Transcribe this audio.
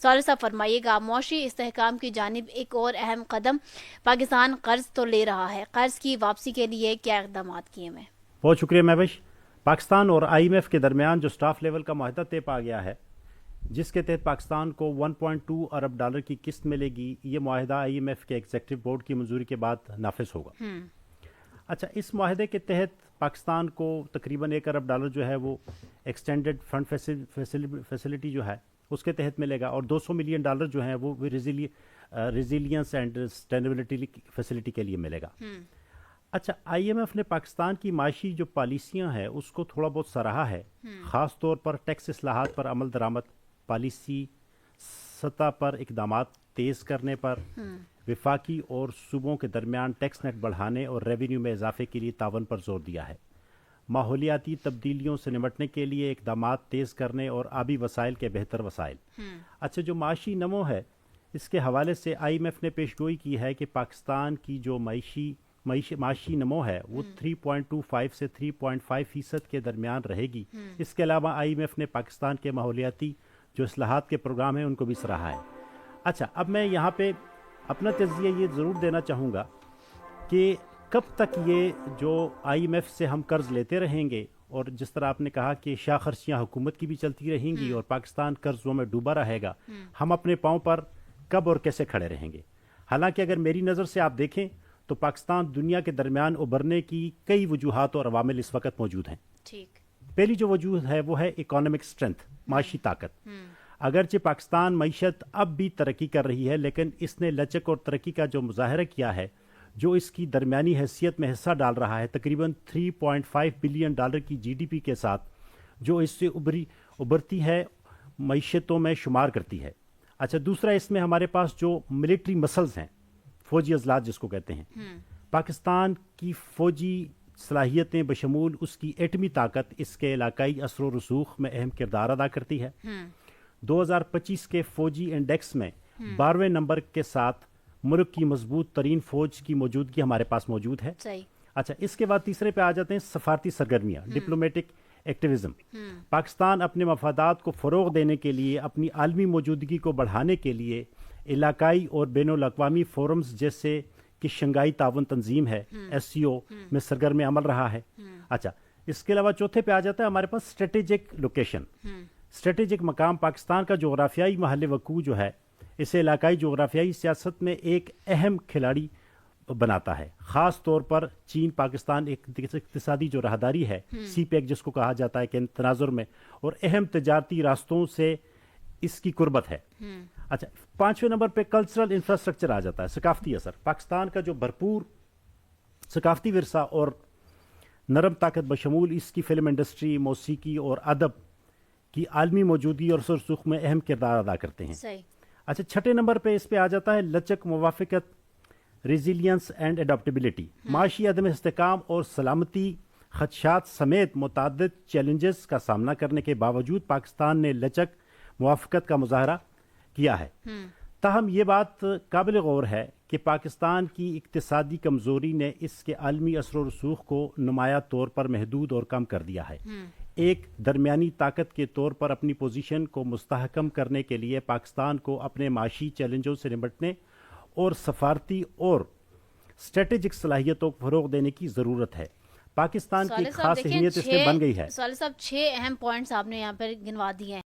صالح صاحب فرمائیے گا، معاشی استحکام کی جانب ایک اور اہم قدم، پاکستان قرض تو لے رہا ہے، قرض کی واپسی کے لیے کیا اقدامات کیے ہیں؟ بہت شکریہ مہوش. پاکستان اور آئی ایم ایف کے درمیان جو اسٹاف لیول کا معاہدہ طے پا گیا ہے، جس کے تحت پاکستان کو 1.2 ارب ڈالر کی قسط ملے گی، یہ معاہدہ آئی ایم ایف کے ایگزیکٹو بورڈ کی منظوری کے بعد نافذ ہوگا. اچھا، اس معاہدے کے تحت پاکستان کو تقریباً 1 ارب ڈالر جو ہے وہ ایکسٹینڈڈ فنڈ فیسلٹی جو ہے اس کے تحت ملے گا، اور 200 ملین ڈالر جو ہیں وہ ریزیلینس اینڈ سسٹینیبلٹی فیسلٹی کے لیے ملے گا. اچھا، آئی ایم ایف نے پاکستان کی معاشی جو پالیسیاں ہیں اس کو تھوڑا بہت سراہا ہے، خاص طور پر ٹیکس اصلاحات پر عمل درآمد، پالیسی سطح پر اقدامات تیز کرنے پر، وفاقی اور صوبوں کے درمیان ٹیکس نیٹ بڑھانے اور ریونیو میں اضافے کے لیے تعاون پر زور دیا ہے، ماحولیاتی تبدیلیوں سے نمٹنے کے لیے اقدامات تیز کرنے اور آبی وسائل کے بہتر وسائل. اچھا، جو معاشی نمو ہے اس کے حوالے سے آئی ایم ایف نے پیشگوئی کی ہے کہ پاکستان کی جو معاشی نمو ہے وہ 3.25 سے 3.5% کے درمیان رہے گی. اس کے علاوہ آئی ایم ایف نے پاکستان کے ماحولیاتی جو اصلاحات کے پروگرام ہیں ان کو بھی سراہا ہے. اچھا، اب میں یہاں پہ اپنا تجزیہ یہ ضرور دینا چاہوں گا کہ کب تک یہ جو آئی ایم ایف سے ہم قرض لیتے رہیں گے، اور جس طرح آپ نے کہا کہ شاہ خرچیاں حکومت کی بھی چلتی رہیں گی اور پاکستان قرضوں میں ڈوبا رہے گا، ہم اپنے پاؤں پر کب اور کیسے کھڑے رہیں گے؟ حالانکہ اگر میری نظر سے آپ دیکھیں تو پاکستان دنیا کے درمیان ابھرنے کی کئی وجوہات اور عوامل اس وقت موجود ہیں. پہلی جو وجوہ ہے وہ ہے اکانومک اسٹرینتھ، معاشی طاقت. اگرچہ پاکستان معیشت اب بھی ترقی کر رہی ہے، لیکن اس نے لچک اور ترقی کا جو مظاہرہ کیا ہے، جو اس کی درمیانی حیثیت میں حصہ ڈال رہا ہے، تقریباً 3.5 بلین ڈالر کی جی ڈی پی کے ساتھ، جو اس سے ابھرتی ہے معیشتوں میں شمار کرتی ہے. اچھا، دوسرا اس میں ہمارے پاس جو ملٹری مسلز ہیں، فوجی اضلاع جس کو کہتے ہیں، پاکستان کی فوجی صلاحیتیں بشمول اس کی ایٹمی طاقت اس کے علاقائی اثر و رسوخ میں اہم کردار ادا کرتی ہے. 2025 کے فوجی انڈیکس میں 12ویں نمبر کے ساتھ ملک کی مضبوط ترین فوج کی موجودگی ہمارے پاس موجود ہے. اچھا، اس کے بعد تیسرے پہ آ جاتے ہیں سفارتی سرگرمیاں، ڈپلومیٹک ایکٹیویزم. پاکستان اپنے مفادات کو فروغ دینے کے لیے، اپنی عالمی موجودگی کو بڑھانے کے لیے علاقائی اور بین الاقوامی فورمز جیسے کہ شنگھائی تعاون تنظیم ہے SCO میں سرگرم عمل رہا ہے. اچھا، اس کے علاوہ چوتھے پہ آ جاتا ہے ہمارے پاس اسٹریٹجک لوکیشن. اسٹریٹجک مقام پاکستان کا جغرافیائی محل وقوع جو ہے اسے علاقائی جغرافیائی سیاست میں ایک اہم کھلاڑی بناتا ہے. خاص طور پر چین پاکستان ایک اقتصادی جو راہداری ہے، سی پیک جس کو کہا جاتا ہے، کہ تناظر میں اور اہم تجارتی راستوں سے اس کی قربت ہے. اچھا، 5ویں نمبر پہ کلچرل انفراسٹرکچر آ جاتا ہے، ثقافتی اثر. پاکستان کا جو بھرپور ثقافتی ورثہ اور نرم طاقت بشمول اس کی فلم انڈسٹری، موسیقی اور ادب کی عالمی موجودگی اور رسوخ میں اہم کردار ادا کرتے ہیں. اچھا، 6 نمبر پہ اس پہ آ جاتا ہے لچک، موافقت، ریزیلینس اینڈ اڈاپٹیبلٹی. معاشی عدم استحکام اور سلامتی خدشات سمیت متعدد چیلنجز کا سامنا کرنے کے باوجود پاکستان نے لچک، موافقت کا مظاہرہ کیا ہے. تاہم یہ بات قابل غور ہے کہ پاکستان کی اقتصادی کمزوری نے اس کے عالمی اثر و رسوخ کو نمایاں طور پر محدود اور کم کر دیا ہے. ایک درمیانی طاقت کے طور پر اپنی پوزیشن کو مستحکم کرنے کے لیے پاکستان کو اپنے معاشی چیلنجوں سے نمٹنے اور سفارتی اور اسٹریٹجک صلاحیتوں کو فروغ دینے کی ضرورت ہے. پاکستان کی خاص اہمیت اس میں بن گئی ہے. صالح صاحب 6 اہم پوائنٹس آپ نے یہاں پر گنوا دیے ہیں.